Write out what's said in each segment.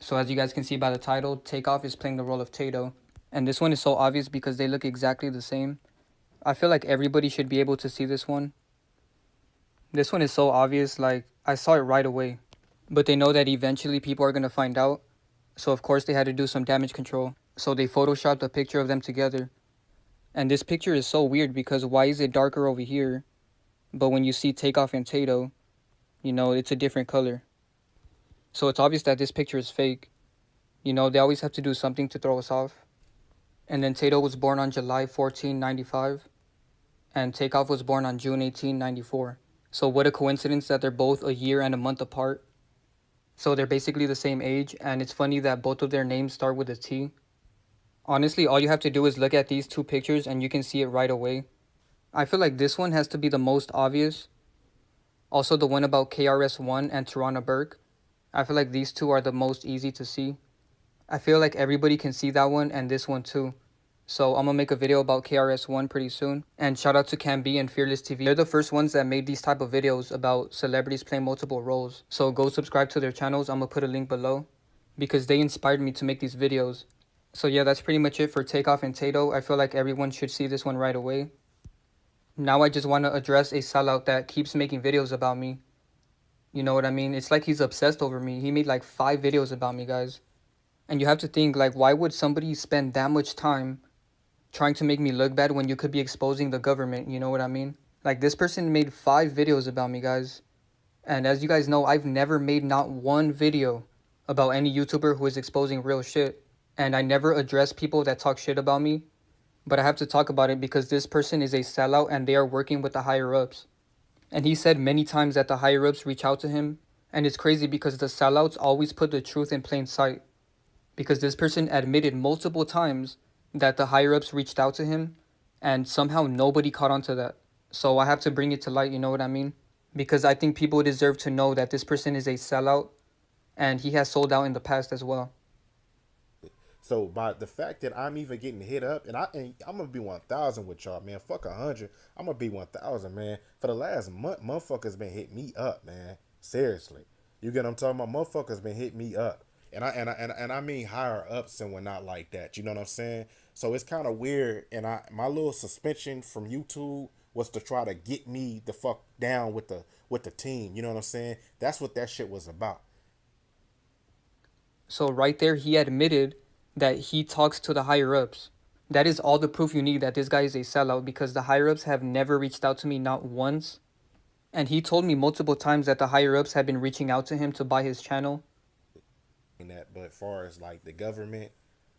So as you guys can see by the title, Takeoff is playing the role of Tadoe. And this one is so obvious because they look exactly the same. I feel like everybody should be able to see this one. This one is so obvious, like, I saw it right away. But they know that eventually people are going to find out. So of course they had to do some damage control. So they photoshopped a picture of them together. And this picture is so weird because why is it darker over here? But when you see Takeoff and Tadoe, you know, it's a different color. So it's obvious that this picture is fake. You know, they always have to do something to throw us off. And then Tadoe was born on July 14, 95. And Takeoff was born on June 18, 94. So what a coincidence that they're both a year and a month apart. So they're basically the same age, and it's funny that both of their names start with a T. Honestly, all you have to do is look at these two pictures and you can see it right away. I feel like this one has to be the most obvious. Also the one about KRS-One and Tarana Burke. I feel like these two are the most easy to see. I feel like everybody can see that one and this one too. So I'm gonna make a video about KRS-One pretty soon. And shout out to Cam B and Fearless TV. They're the first ones that made these type of videos about celebrities playing multiple roles. So go subscribe to their channels. I'm gonna put a link below because they inspired me to make these videos. So yeah, that's pretty much it for Takeoff and Tadoe. I feel like everyone should see this one right away. Now I just want to address a sellout that keeps making videos about me. You know what I mean? It's like he's obsessed over me. He made like 5 videos about me, guys. And you have to think, like, why would somebody spend that much time trying to make me look bad when you could be exposing the government, you know what I mean? Like, this person made 5 videos about me, guys. And as you guys know, I've never made not one video about any YouTuber who is exposing real shit. And I never address people that talk shit about me. But I have to talk about it because this person is a sellout and they are working with the higher-ups. And he said many times that the higher-ups reach out to him. And it's crazy because the sellouts always put the truth in plain sight. Because this person admitted multiple times that the higher-ups reached out to him, and somehow nobody caught on to that. So I have to bring it to light, you know what I mean? Because I think people deserve to know that this person is a sellout, and he has sold out in the past as well. So by the fact that I'm even getting hit up, and I'm gonna be 1,000 with y'all, man. Fuck 100, I'm gonna be 1,000, man. For the last month, motherfuckers been hitting me up, man. Seriously, you get what I'm talking about? Motherfuckers been hitting me up, and I mean higher ups and whatnot like that. You know what I'm saying? So it's kind of weird, and my little suspension from YouTube was to try to get me the fuck down with the team. You know what I'm saying? That's what that shit was about. So right there, he admitted that he talks to the higher-ups. That is all the proof you need that this guy is a sellout because the higher-ups have never reached out to me, not once. And he told me multiple times that the higher-ups have been reaching out to him to buy his channel. That, but as far as like the government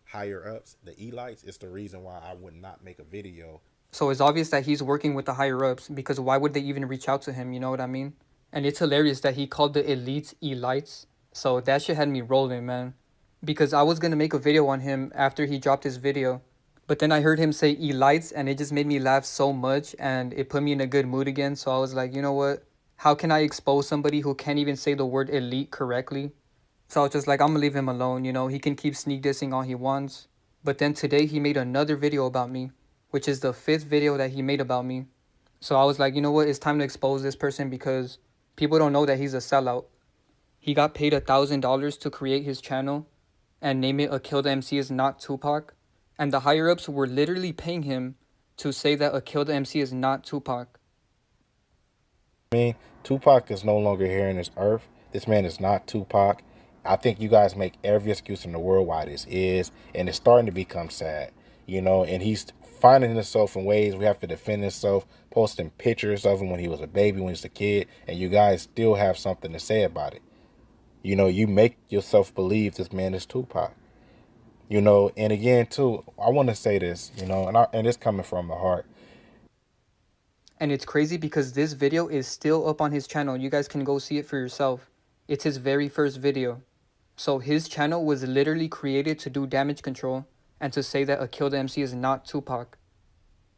higher ups, the elites, it's the reason why I would not make a video. So it's obvious that he's working with the higher-ups because why would they even reach out to him, you know what I mean? And it's hilarious that he called the elites elites. So that shit had me rolling, man. Because I was gonna make a video on him after he dropped his video. But then I heard him say elites and it just made me laugh so much and it put me in a good mood again. So I was like, you know what? How can I expose somebody who can't even say the word elite correctly? So I was just like, I'm gonna leave him alone, you know, he can keep sneak dissing all he wants. But then today he made another video about me, which is the 5th video that he made about me. So I was like, you know what, it's time to expose this person because people don't know that he's a sellout. He got paid $1,000 to create his channel and name it A Kill the MC is Not Tupac. And the higher-ups were literally paying him to say that A Kill the MC is not Tupac. I mean, Tupac is no longer here in this earth. This man is not Tupac. I think you guys make every excuse in the world why this is, and it's starting to become sad, you know, and he's finding himself in ways we have to defend himself, posting pictures of him when he was a baby, when he was a kid, and you guys still have something to say about it. You know, you make yourself believe this man is Tupac. You know, and again, too, I want to say this, you know, and it's coming from the heart. And it's crazy because this video is still up on his channel. You guys can go see it for yourself. It's his very first video. So his channel was literally created to do damage control and to say that A Kill the MC is not Tupac.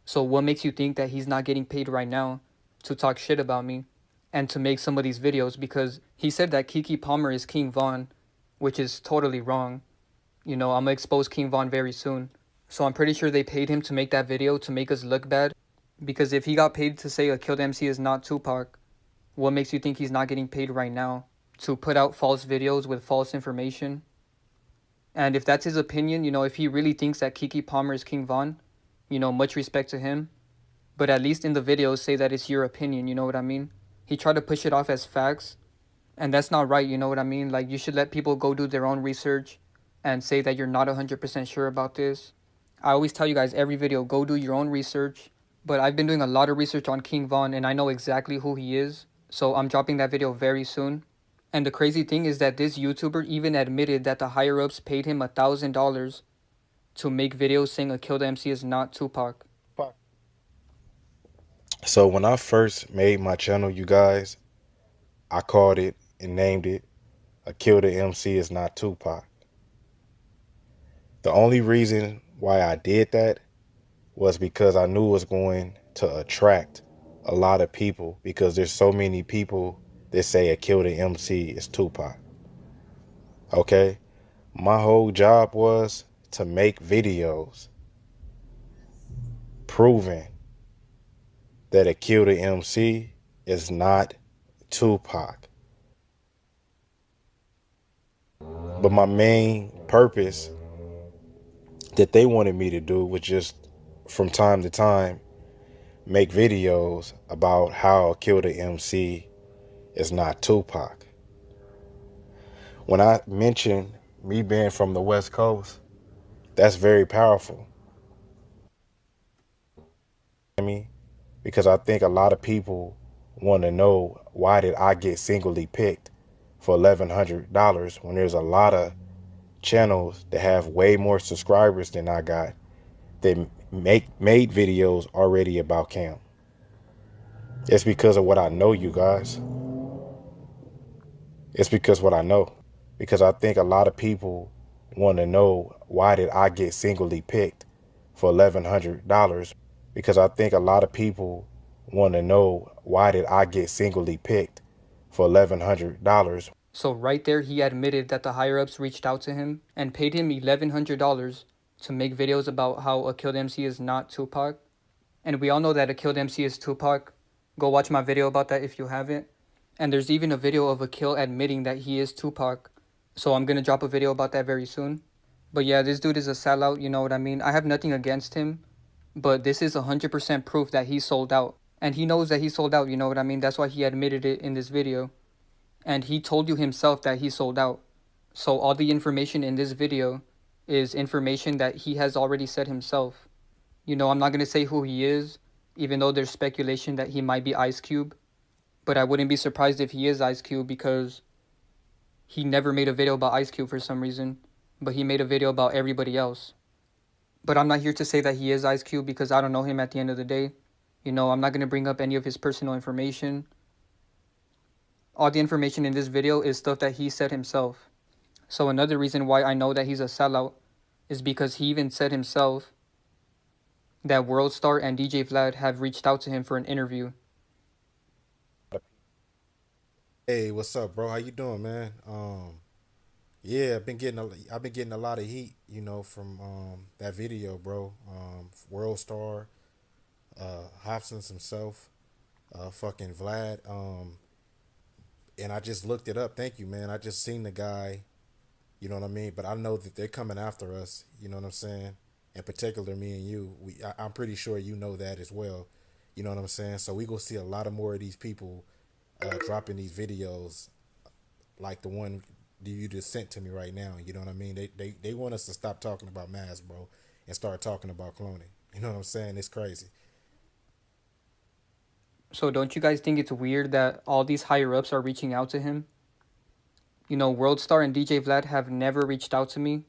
So what makes you think that he's not getting paid right now to talk shit about me and to make some of these videos? Because he said that Keke Palmer is King Von, which is totally wrong. You know, I'm gonna expose King Von very soon. So I'm pretty sure they paid him to make that video to make us look bad. Because if he got paid to say A Kill the MC is not Tupac, what makes you think he's not getting paid right now to put out false videos with false information? And if that's his opinion, if he really thinks that Kiki Palmer is King Von, much respect to him. But at least in the video, say that it's your opinion, you know what I mean? He tried to push it off as facts, and that's not right, you know what I mean? Like, you should let people go do their own research and say that you're not 100% sure about this. I always tell you guys every video, go do your own research. But I've been doing a lot of research on King Von, and I know exactly who he is. So I'm dropping that video very soon. And the crazy thing is that this YouTuber even admitted that the higher-ups paid him $1,000 to make videos saying a killed MC is not Tupac. So when I first made my channel, you guys, I called it and named it "A Kill the MC is Not Tupac." The only reason why I did that was because I knew it was going to attract a lot of people, because there's so many people that say a Kill the MC is Tupac. Okay? My whole job was to make videos proving that a Kill the MC is not Tupac. But my main purpose that they wanted me to do was just from time to time make videos about how Kill the MC is not Tupac. When I mention me being from the West Coast, that's very powerful. I mean, because I think a lot of people want to know, why did I get singly picked for $1,100 when there's a lot of channels that have way more subscribers than I got that made videos already about Cam. It's because of what I know, you guys. It's because what I know. Because I think a lot of people want to know, why did I get singly picked for $1,100? Because I think a lot of people want to know, why did I get singly picked for $1,100? So right there, he admitted that the higher-ups reached out to him and paid him $1,100 to make videos about how a killed MC is not Tupac. And we all know that a killed MC is Tupac. Go watch my video about that if you haven't. And there's even a video of a kill admitting that he is Tupac. So I'm going to drop a video about that very soon. But yeah, this dude is a sellout, you know what I mean? I have nothing against him, but this is 100% proof that he sold out. And he knows that he sold out, you know what I mean? That's why he admitted it in this video. And he told you himself that he sold out. So all the information in this video is information that he has already said himself. I'm not going to say who he is, even though there's speculation that he might be Ice Cube. But I wouldn't be surprised if he is Ice Cube, because he never made a video about Ice Cube for some reason, but he made a video about everybody else. But I'm not here to say that he is Ice Cube, because I don't know him at the end of the day. I'm not going to bring up any of his personal information. All the information in this video is stuff that he said himself. So another reason why I know that he's a sellout is because he even said himself that Worldstar and DJ Vlad have reached out to him for an interview. Hey, what's up, bro? How you doing, man? Yeah, I've been getting a lot of heat, from that video, bro. Worldstar, Hobson's himself, fucking Vlad. And I just looked it up. Thank you, man. I just seen the guy, you know what I mean? But I know that they're coming after us, you know what I'm saying? In particular, me and you. I'm pretty sure you know that as well. You know what I'm saying? So we gonna see a lot of more of these people dropping these videos like the one you just sent to me right now. You know what I mean? They want us to stop talking about mass, bro, and start talking about cloning. You know what I'm saying? It's crazy. So don't you guys think it's weird that all these higher-ups are reaching out to him? Worldstar and DJ Vlad have never reached out to me.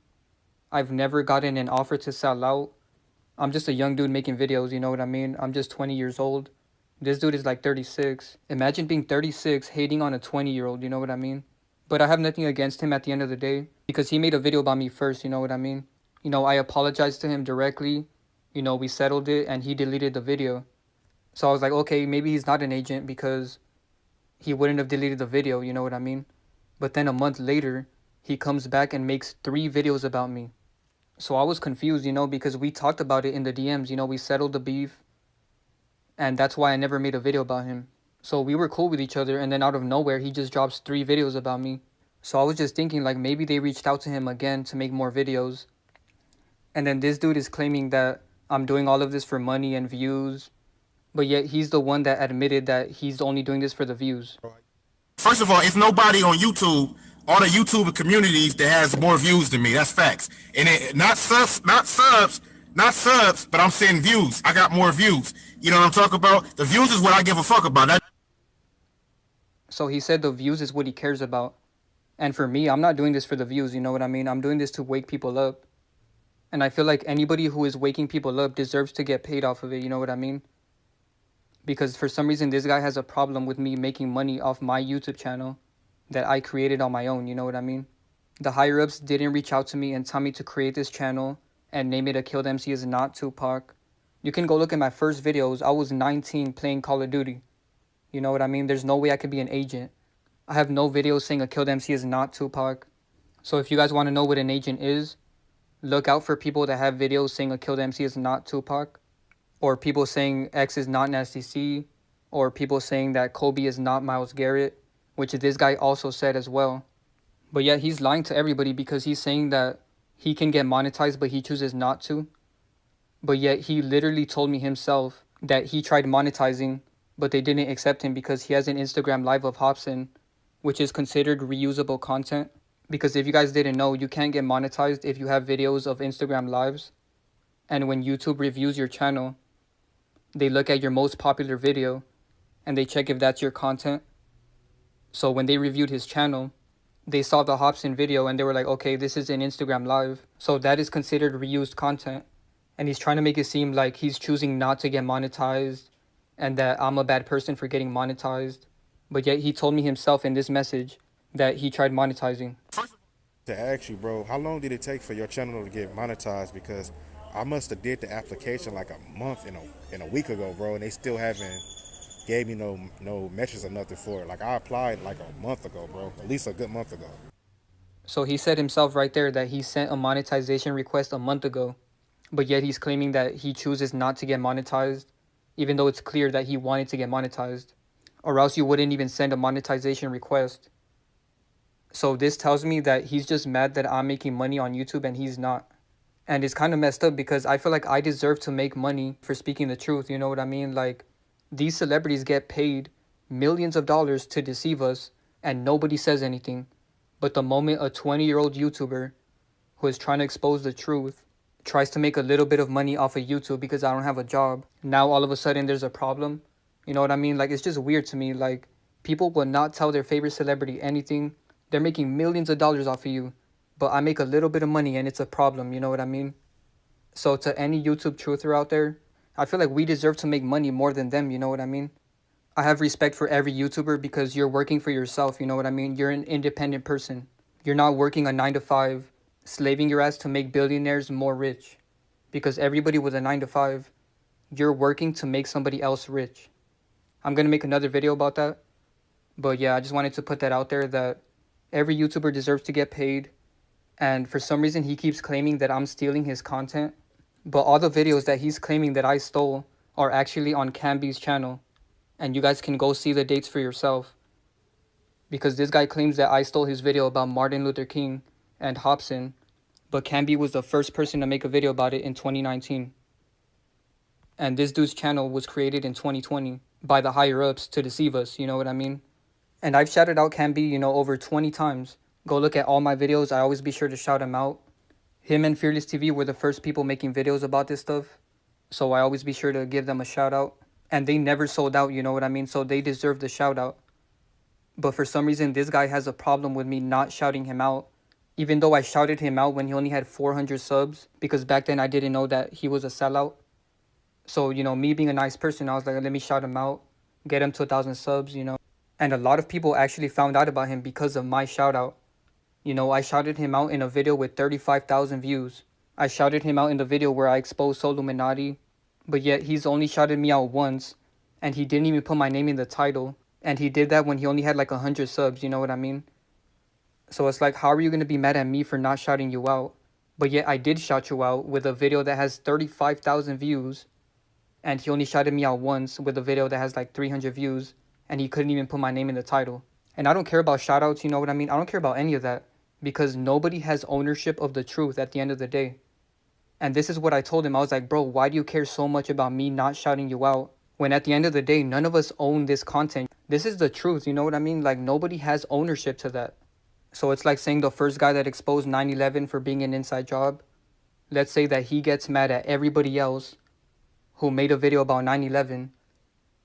I've never gotten an offer to sell out. I'm just a young dude making videos, you know what I mean? I'm just 20 years old. This dude is like 36. Imagine being 36, hating on a 20-year-old, you know what I mean? But I have nothing against him at the end of the day, because he made a video about me first, you know what I mean? I apologized to him directly. We settled it, and he deleted the video. So I was like, okay, maybe he's not an agent, because he wouldn't have deleted the video, you know what I mean? But then a month later, he comes back and makes 3 videos about me. So I was confused, because we talked about it in the DMs, we settled the beef. And that's why I never made a video about him. So we were cool with each other, and then out of nowhere, he just drops 3 videos about me. So I was just thinking like maybe they reached out to him again to make more videos. And then this dude is claiming that I'm doing all of this for money and views, but yet he's the one that admitted that he's only doing this for the views. First of all, it's nobody on YouTube, all the YouTube communities that has more views than me. That's facts. And it, not subs, but I'm saying views. I got more views. You know what I'm talking about? The views is what I give a fuck about. That. So he said the views is what he cares about. And for me, I'm not doing this for the views, you know what I mean? I'm doing this to wake people up. And I feel like anybody who is waking people up deserves to get paid off of it, you know what I mean? Because for some reason, this guy has a problem with me making money off my YouTube channel that I created on my own, you know what I mean? The higher-ups didn't reach out to me and tell me to create this channel and name it A Killed MC Is Not Tupac. You can go look at my first videos. I was 19 playing Call of Duty. You know what I mean? There's no way I could be an agent. I have no videos saying A Killed MC Is Not Tupac. So if you guys want to know what an agent is, look out for people that have videos saying A Killed MC Is Not Tupac. Or people saying X is not Nasty C. Or people saying that Kobe is not Myles Garrett, which this guy also said as well. But yet he's lying to everybody because he's saying that he can get monetized but he chooses not to. But yet he literally told me himself that he tried monetizing but they didn't accept him because he has an Instagram live of Hobson, which is considered reusable content. Because if you guys didn't know, you can't get monetized if you have videos of Instagram lives. And when YouTube reviews your channel, they look at your most popular video and they check if that's your content. So when they reviewed his channel, they saw the Hobson video and they were like, okay, this is an Instagram live. So that is considered reused content. And he's trying to make it seem like he's choosing not to get monetized and that I'm a bad person for getting monetized. But yet he told me himself in this message that he tried monetizing. To ask you, bro, how long did it take for your channel to get monetized? Because I must have did the application like a month and a week ago, bro, and they still haven't gave me no messages or nothing for it. Like I applied like a month ago, bro, at least a good month ago. So he said himself right there that he sent a monetization request a month ago, but yet he's claiming that he chooses not to get monetized, even though it's clear that he wanted to get monetized, or else you wouldn't even send a monetization request. So this tells me that he's just mad that I'm making money on YouTube and he's not. And it's kind of messed up because I feel like I deserve to make money for speaking the truth, you know what I mean? Like, these celebrities get paid millions of dollars to deceive us and nobody says anything. But the moment a 20-year-old YouTuber who is trying to expose the truth tries to make a little bit of money off of YouTube because I don't have a job, now all of a sudden there's a problem. You know what I mean? Like, it's just weird to me. Like, people will not tell their favorite celebrity anything. They're making millions of dollars off of you, but I make a little bit of money and it's a problem. You know what I mean? So to any YouTube truther out there, I feel like we deserve to make money more than them. You know what I mean? I have respect for every YouTuber because you're working for yourself. You know what I mean? You're an independent person. You're not working a 9-to-5, slaving your ass to make billionaires more rich. Because everybody with a 9-to-5, you're working to make somebody else rich. I'm going to make another video about that. But yeah, I just wanted to put that out there that every YouTuber deserves to get paid. And for some reason, he keeps claiming that I'm stealing his content. But all the videos that he's claiming that I stole are actually on Camby's channel. And you guys can go see the dates for yourself. Because this guy claims that I stole his video about Martin Luther King and Hobson. But Camby was the first person to make a video about it in 2019. And this dude's channel was created in 2020 by the higher-ups to deceive us, you know what I mean? And I've shouted out Camby, you know, over 20 times. Go look at all my videos. I always be sure to shout him out. Him and Fearless TV were the first people making videos about this stuff. So I always be sure to give them a shout out. And they never sold out, you know what I mean? So they deserve the shout out. But for some reason, this guy has a problem with me not shouting him out. Even though I shouted him out when he only had 400 subs. Because back then I didn't know that he was a sellout. So, you know, me being a nice person, I was like, let me shout him out. Get him to 1,000 subs, you know. And a lot of people actually found out about him because of my shout out. You know, I shouted him out in a video with 35,000 views. I shouted him out in the video where I exposed Soluminati. But yet he's only shouted me out once. And he didn't even put my name in the title. And he did that when he only had like 100 subs, you know what I mean? So it's like, how are you going to be mad at me for not shouting you out? But yet I did shout you out with a video that has 35,000 views. And he only shouted me out once with a video that has like 300 views. And he couldn't even put my name in the title. And I don't care about shout outs, you know what I mean? I don't care about any of that because nobody has ownership of the truth at the end of the day. And this is what I told him. I was like, bro, why do you care so much about me not shouting you out when at the end of the day, none of us own this content? This is the truth, you know what I mean? Like, nobody has ownership to that. So it's like saying the first guy that exposed 9/11 for being an inside job, let's say that he gets mad at everybody else who made a video about 9/11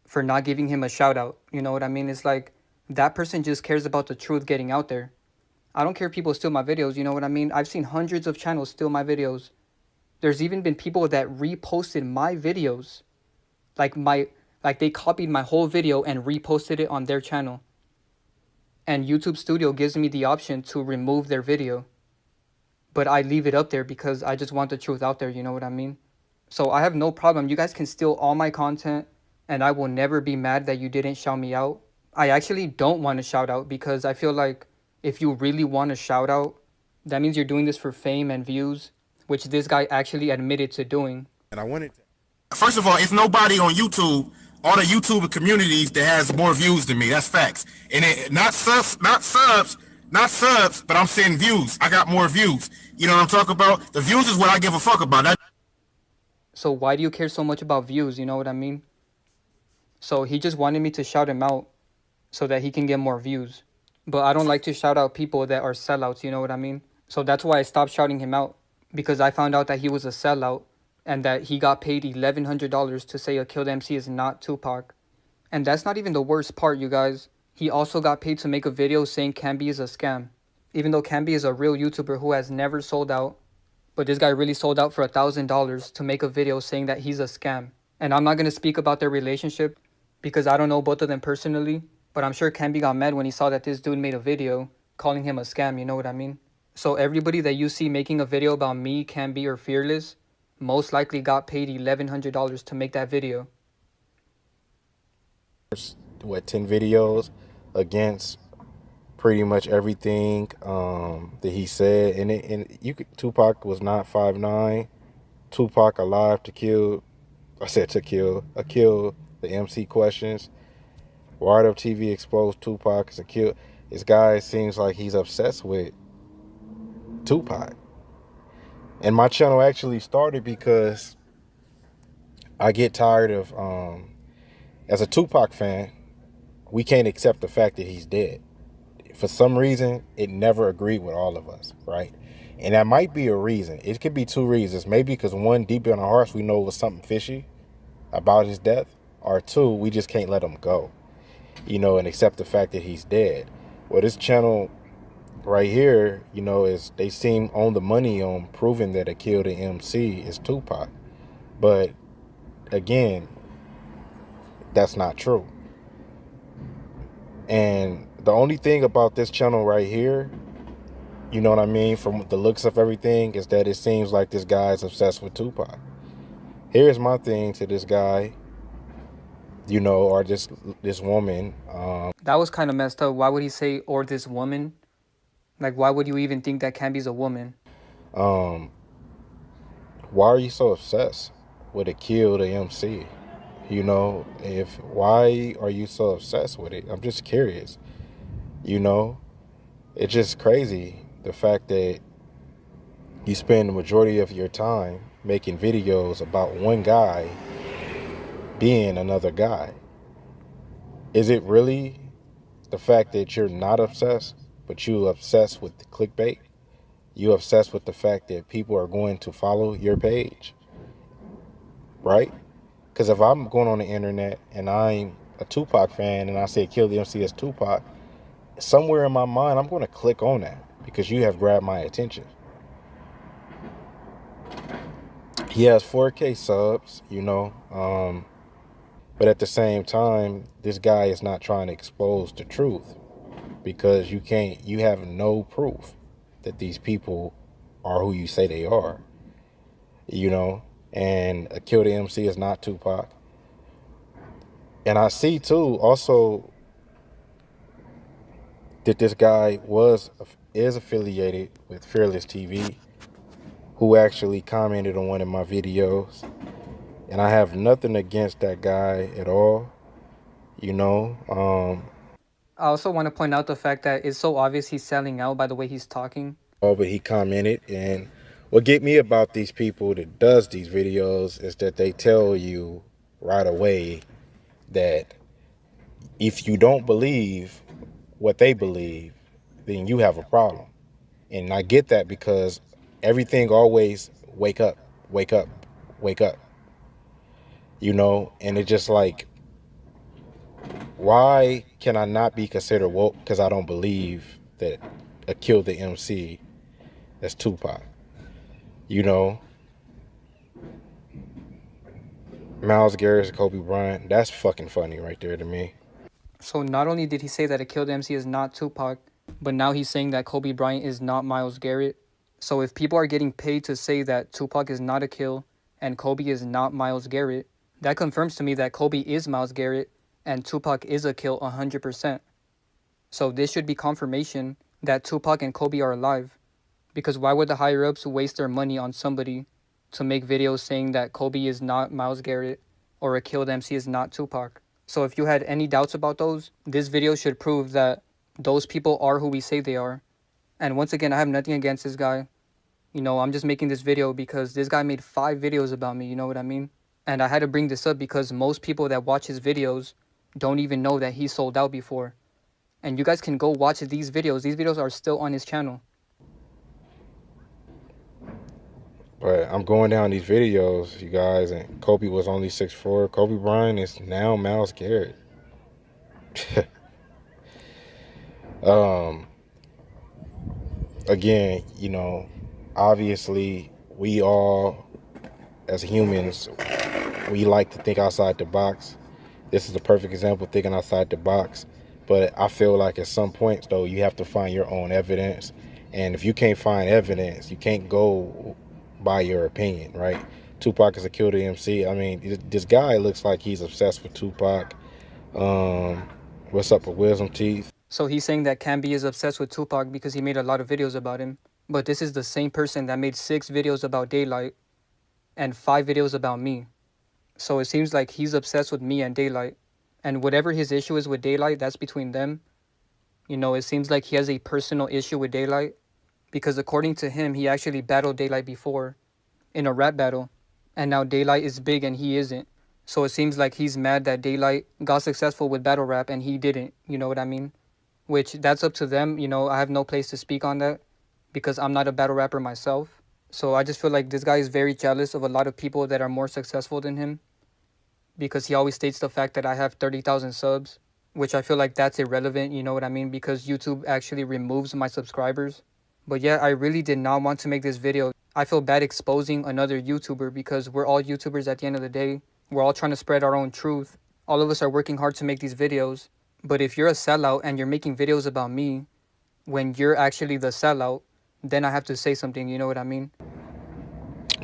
for not giving him a shout out. You know what I mean? It's like that person just cares about the truth getting out there. I don't care if people steal my videos, you know what I mean? I've seen hundreds of channels steal my videos. There's even been people that reposted my videos. Like they copied my whole video and reposted it on their channel. And YouTube Studio gives me the option to remove their video. But I leave it up there because I just want the truth out there, you know what I mean? So I have no problem. You guys can steal all my content and I will never be mad that you didn't shout me out. I actually don't want to shout out because I feel like if you really want to shout out, that means you're doing this for fame and views, which this guy actually admitted to doing. And I wanted to, First of all, it's nobody on YouTube, all the YouTube communities that has more views than me. That's facts. And not subs, but I'm saying views. I got more views. You know what I'm talking about? The views is what I give a fuck about. So why do you care so much about views? You know what I mean? So he just wanted me to shout him out so that he can get more views. But I don't like to shout out people that are sellouts, you know what I mean? So that's why I stopped shouting him out, because I found out that he was a sellout and that he got paid $1,100 to say a killed MC is not Tupac. And that's not even the worst part, you guys. He also got paid to make a video saying Camby is a scam, even though Camby is a real YouTuber who has never sold out. But this guy really sold out for $1,000 to make a video saying that he's a scam. And I'm not going to speak about their relationship because I don't know both of them personally, but I'm sure Camby got mad when he saw that this dude made a video calling him a scam, you know what I mean? So everybody that you see making a video about me, Camby, or Fearless most likely got paid $1,100 to make that video. What, 10 videos against pretty much everything that he said, and you could, Tupac was not 5'9", Tupac alive to kill the MC questions. Wired Up TV exposed Tupac as a kill. This guy seems like he's obsessed with Tupac. And my channel actually started because I get tired of, as a Tupac fan, we can't accept the fact that he's dead. For some reason, it never agreed with all of us, right? And that might be a reason. It could be two reasons. Maybe because one, deep in our hearts, we know it was something fishy about his death. Or two, we just can't let him go, you know, and accept the fact that he's dead. Well, this channel right here, you know, is they seem on the money on proving that a killed an MC is Tupac. But again, that's not true. And the only thing about this channel right here, you know what I mean, from the looks of everything, is that it seems like this guy is obsessed with Tupac. Here's my thing to this guy, you know, or this woman. That was kind of messed up. Why would he say, or this woman? Like, why would you even think that Camby's a woman? Why are you so obsessed with a kill the MC? You know, why are you so obsessed with it? I'm just curious. You know, it's just crazy the fact that you spend the majority of your time making videos about one guy being another guy. Is it really the fact that you're not obsessed, but you obsessed with the clickbait? You obsessed with the fact that people are going to follow your page, right? Because if I'm going on the internet and I'm a Tupac fan and I say kill the MC as Tupac, somewhere in my mind, I'm going to click on that because you have grabbed my attention. He has 4K subs, you know, but at the same time, this guy is not trying to expose the truth because you have no proof that these people are who you say they are, you know, and a kill the MC is not Tupac. And I see too, also, that this guy is affiliated with Fearless TV, who actually commented on one of my videos. And I have nothing against that guy at all, you know. I also want to point out the fact that it's so obvious he's selling out by the way he's talking. Oh, but he commented, and what get me about these people that does these videos is that they tell you right away that if you don't believe what they believe, then you have a problem. And I get that because everything always wake up, wake up, wake up. You know, and it's just like, why can I not be considered woke because I don't believe that a Kill the MC that's Tupac? You know, Miles Garrett, Kobe Bryant, that's fucking funny right there to me. So not only did he say that a killed MC is not Tupac, but now he's saying that Kobe Bryant is not Miles Garrett. So if people are getting paid to say that Tupac is not a kill and Kobe is not Miles Garrett, that confirms to me that Kobe is Miles Garrett and Tupac is a kill 100%. So this should be confirmation that Tupac and Kobe are alive. Because why would the higher ups waste their money on somebody to make videos saying that Kobe is not Miles Garrett or a killed MC is not Tupac? So if you had any doubts about those, this video should prove that those people are who we say they are. And once again, I have nothing against this guy. You know, I'm just making this video because this guy made 5 videos about me, you know what I mean? And I had to bring this up because most people that watch his videos don't even know that he sold out before. And you guys can go watch these videos. These videos are still on his channel. But I'm going down these videos, you guys, and Kobe was only 6'4". Kobe Bryant is now Miles Garrett. Again, you know, obviously we all, as humans, we like to think outside the box. This is a perfect example of thinking outside the box. But I feel like at some points, though, you have to find your own evidence. And if you can't find evidence, you can't go by your opinion, right? Tupac is a Kill the MC. I mean, this guy looks like he's obsessed with Tupac. What's up with Wisdom Teeth? So he's saying that Camby is obsessed with Tupac because he made a lot of videos about him. But this is the same person that made 6 videos about Daylight and 5 videos about me. So it seems like he's obsessed with me and Daylight. And whatever his issue is with Daylight, that's between them. You know, it seems like he has a personal issue with Daylight. Because according to him, he actually battled Daylight before in a rap battle. And now Daylight is big and he isn't. So it seems like he's mad that Daylight got successful with battle rap and he didn't. You know what I mean? Which, that's up to them. You know, I have no place to speak on that because I'm not a battle rapper myself. So I just feel like this guy is very jealous of a lot of people that are more successful than him. Because he always states the fact that I have 30,000 subs. Which I feel like that's irrelevant, you know what I mean? Because YouTube actually removes my subscribers. But yeah, I really did not want to make this video. I feel bad exposing another YouTuber because we're all YouTubers at the end of the day. We're all trying to spread our own truth. All of us are working hard to make these videos. But if you're a sellout and you're making videos about me when you're actually the sellout, then I have to say something, you know what I mean?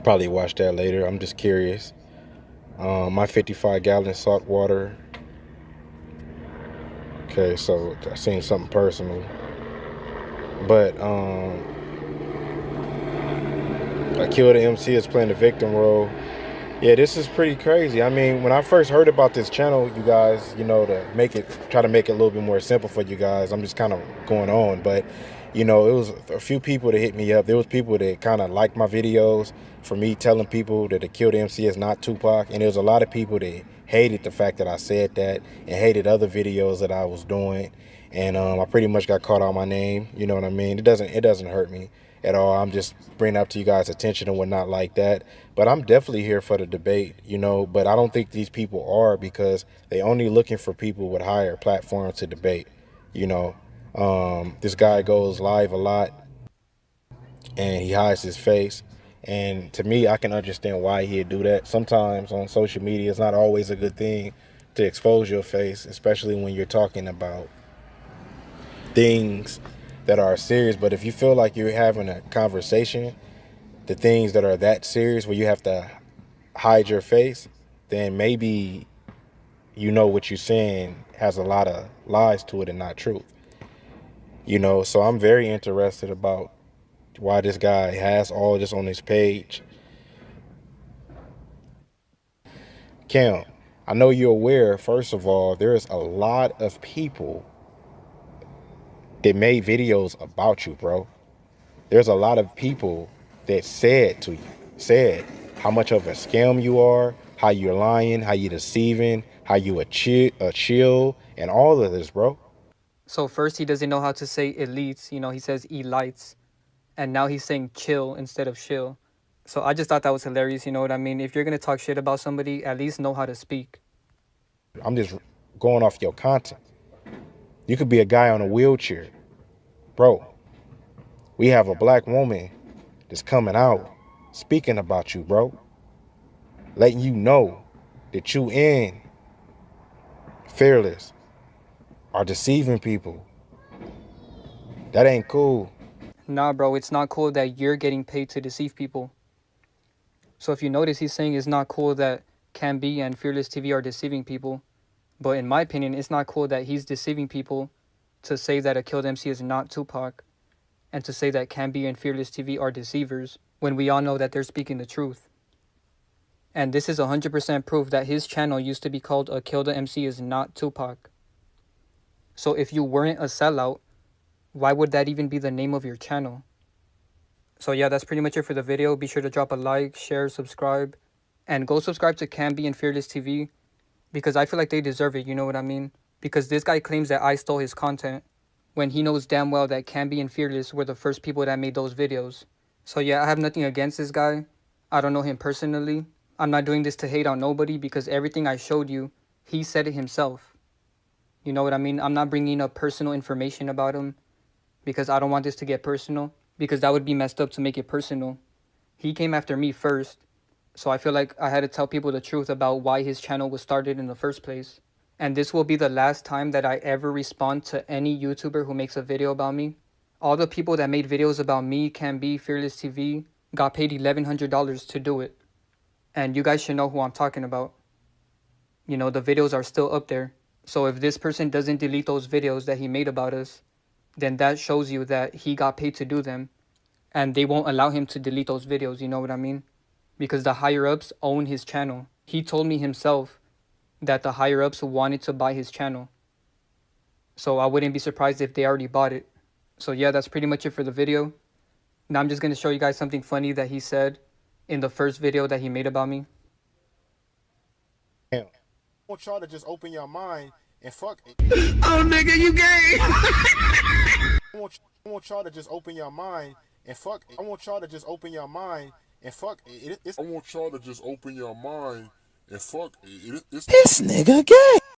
Probably watch that later. I'm just curious. My 55-gallon salt water. Okay, so I seen something personal. But I Kill the MC is playing the victim role. Yeah, this is pretty crazy. I mean, when I first heard about this channel, you guys, you know, try to make it a little bit more simple for you guys. I'm just kind of going on, but you know, it was a few people that hit me up. There was people that kind of liked my videos for me telling people that the Kill the MC is not Tupac, and there was a lot of people that hated the fact that I said that and hated other videos that I was doing. And I pretty much got caught on my name. You know what I mean? It doesn't hurt me at all. I'm just bringing up to you guys' attention and whatnot like that. But I'm definitely here for the debate, you know. But I don't think these people are because they only looking for people with higher platforms to debate, you know. This guy goes live a lot and he hides his face. And to me, I can understand why he'd do that. Sometimes on social media, it's not always a good thing to expose your face, especially when you're talking about things that are serious. But if you feel like you're having a conversation, the things that are that serious where you have to hide your face, then maybe you know what you're saying has a lot of lies to it and not truth. You know, so I'm very interested about why this guy has all this on his page. Cam, I know you're aware, first of all, there's a lot of people that made videos about you, bro. There's a lot of people that said how much of a scam you are, how you're lying, how you're deceiving, how you a chill, and all of this, bro. So first he doesn't know how to say elites, you know, he says elites. And now he's saying chill instead of shill. So I just thought that was hilarious, you know what I mean? If you're gonna talk shit about somebody, at least know how to speak. I'm just going off your content. You could be a guy on a wheelchair. Bro, we have a black woman that's coming out speaking about you, bro. Letting you know that you and Fearless are deceiving people. That ain't cool. Nah, bro, it's not cool that you're getting paid to deceive people. So if you notice, he's saying it's not cool that Can Be and Fearless TV are deceiving people. But in my opinion, it's not cool that he's deceiving people to say that a killed MC is not Tupac and to say that Can Be and Fearless TV are deceivers when we all know that they're speaking the truth. And this is 100% proof that his channel used to be called A Kill the MC is not Tupac. So if you weren't a sellout, why would that even be the name of your channel? So yeah, that's pretty much it for the video. Be sure to drop a like, share, subscribe, and go subscribe to Can Be and Fearless TV because I feel like they deserve it, you know what I mean? Because this guy claims that I stole his content when he knows damn well that Can Be and Fearless were the first people that made those videos. So yeah, I have nothing against this guy. I don't know him personally. I'm not doing this to hate on nobody because everything I showed you, he said it himself. You know what I mean? I'm not bringing up personal information about him because I don't want this to get personal because that would be messed up to make it personal. He came after me first, so I feel like I had to tell people the truth about why his channel was started in the first place. And this will be the last time that I ever respond to any YouTuber who makes a video about me. All the people that made videos about me, Can Be, Fearless TV, got paid $1,100 to do it. And you guys should know who I'm talking about. You know, the videos are still up there. So if this person doesn't delete those videos that he made about us, then that shows you that he got paid to do them. And they won't allow him to delete those videos, you know what I mean? Because the higher-ups own his channel. He told me himself that the higher-ups wanted to buy his channel. So I wouldn't be surprised if they already bought it. So yeah, that's pretty much it for the video. Now I'm just going to show you guys something funny that he said in the first video that he made about me. Damn. I want y'all to just open your mind and fuck it. Oh, nigga, you gay. I want y'all to just open your mind and fuck it. I want y'all to just open your mind and fuck it. I want y'all to just open your mind and fuck it. This nigga gay.